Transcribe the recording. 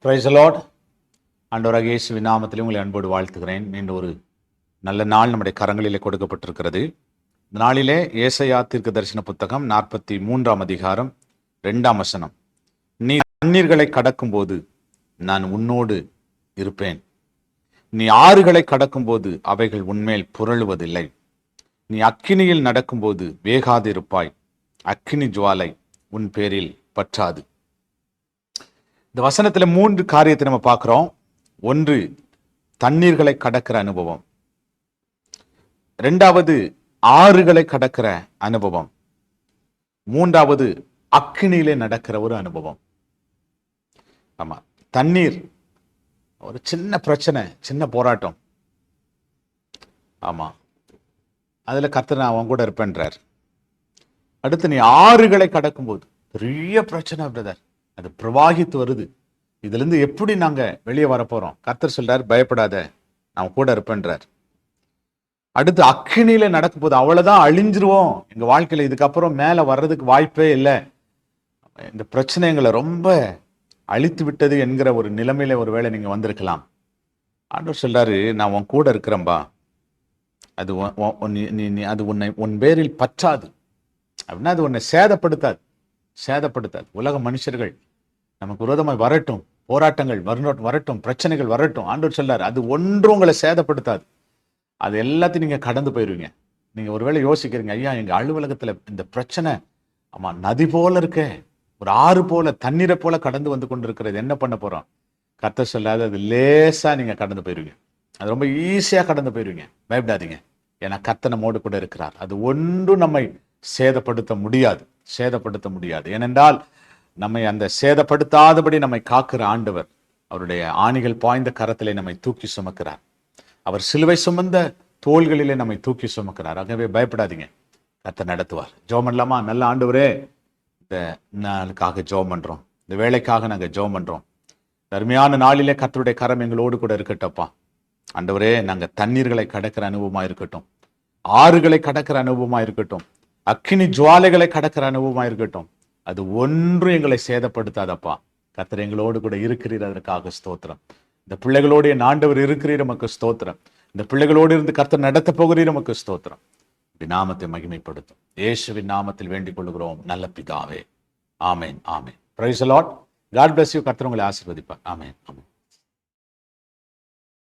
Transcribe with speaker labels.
Speaker 1: Price the Lord. ஆண்டவராகிய இயேசுவின் நாமத்திலே உங்களை அன்போடு வாழ்த்துகிறேன். மீண்டும் ஒரு நல்ல நாள் நம்முடைய கரங்களிலே கொடுக்கப்பட்டிருக்கிறது. இந்த நாளிலே ஏசாயா தீர்க்கதரிசன புத்தகம் 43ஆம் அதிகாரம் 2ஆம் வசனம். நீ தண்ணீர்களை கடக்கும்போது நான் உன்னோடு இருப்பேன். நீ ஆறுகளை கடக்கும்போது அவைகள் உன்மேல் புரளுவதில்லை. நீ அக்கினியில் நடக்கும்போது வேகாதிருப்பாய். அக்கினி ஜுவாலை உன் பேரில் பற்றாது. இந்த வசனத்துல 3 காரியத்தை நம்ம பார்க்கிறோம். ஒன்று, தண்ணீர்களை கடக்கிற அனுபவம். 2வது, ஆறுகளை கடக்கிற அனுபவம். 3வது, அக்கினியிலே நடக்கிற ஒரு அனுபவம். ஆமா, தண்ணீர் ஒரு சின்ன பிரச்சனை, சின்ன போராட்டம். ஆமா, அதுல கர்த்தர் நான் அவன் கூட இருப்பேன்றார். அடுத்து, நீ ஆறுகளை கடக்கும்போது பெரிய பிரச்சனை பிரதர், அது பிரவாகித்து வருது, இதுல இருந்து எப்படி நாங்க வெளியே வரப்போறோம்? கர்த்தர் சொல்றார், பயப்படாத, நான் கூட இருப்பேன்றார். அடுத்து, அக்கினியில நடக்கும்போது அவ்வளவுதான், அழிஞ்சிருவோம், எங்க வாழ்க்கையில இதுக்கப்புறம் மேல வர்றதுக்கு வாய்ப்பே இல்லை, இந்த பிரச்சனை எங்களை ரொம்ப அழித்து விட்டது என்கிற ஒரு நிலைமையில ஒருவேளை நீங்க வந்திருக்கலாம். ஆண்டவர் சொல்றாரு, நான் உன் கூட இருக்கிறேன்பா, அது அது உன் பேரில் பற்றாது. அப்படின்னா அது உன்னை சேதப்படுத்தாது. உலக மனுஷர்கள் நமக்கு விரோதமாய் வரட்டும், போராட்டங்கள் வரட்டும், பிரச்சனைகள் வரட்டும், ஆண்டவர் சொல்றாரு, அது ஒன்றும் உங்களை சேதப்படுத்தாது. அது எல்லாத்தையும் நீங்க கடந்து போயிருவீங்க. நீங்க ஒருவேளை யோசிக்கிறீங்க, ஐயா எங்க அலுவலகத்துல இந்த பிரச்சனை ஆமா நதி போல இருக்க, ஒரு ஆறு போல, தண்ணீரை போல கடந்து வந்து கொண்டிருக்கிறது, என்ன பண்ண போறோம்? கர்த்தர் சொல்லாது, அது லேசா நீங்க கடந்து போயிருவீங்க. அது ரொம்ப ஈஸியா கடந்து போயிருவீங்க. பயப்படாதீங்க, ஏன்னா கர்த்தர் நம்மோடு கூட இருக்கிறார். அது ஒன்றும் நம்மை சேதப்படுத்த முடியாது. ஏனென்றால் நம்மை அந்த சேதப்படுத்தாதபடி நம்மை காக்கிற ஆண்டவர் அவருடைய ஆணிகள் பாய்ந்த கரத்திலே நம்மை தூக்கி சுமக்கிறார். அவர் சிலுவை சுமந்த தோள்களிலே நம்மை தூக்கி சுமக்கிறார். ஆகவே பயப்படாதீங்க, கர்த்தர் நடத்துவார். ஜெபம் பண்ணலாமா? நல்ல ஆண்டவரே, இந்த நாளுக்காக ஜெபம் பண்றோம், இந்த வேலைக்காக நாங்க ஜெபம் பண்றோம். அருமையான நாளிலே கர்த்தருடைய கரம் எங்களோடு கூட இருக்கட்டப்பா. ஆண்டவரே, நாங்க தண்ணீர்களை கடக்கிற அனுபவமா இருக்கட்டும், ஆறுகளை கடக்கிற அனுபவமா இருக்கட்டும், அக்கினி ஜுவாலைகளை கடக்கிற அனுபவமா இருக்கட்டும், அது ஒன்றும் எங்களை சேதப்படுத்தாதப்பா. கர்த்தர் எங்களோடு கூட இருக்கிறீர், அதற்காக ஸ்தோத்திரம். இந்த பிள்ளைகளோடு என் ஆண்டவர் இருக்கிறீர், நமக்கு ஸ்தோத்திரம். இந்த பிள்ளைகளோடு இருந்து கர்த்தர் நடத்த போகிறீர், நமக்கு ஸ்தோத்திரம். நாமத்தை மகிமைப்படுத்தும் இயேசுவின் நாமத்தில் வேண்டிக் கொள்கிறோம் நல்ல பிதாவே. ஆமேன். Praise the lord. God bless you. கர்த்தர் உங்களை ஆசீர்வதிப்பார். ஆமேன்.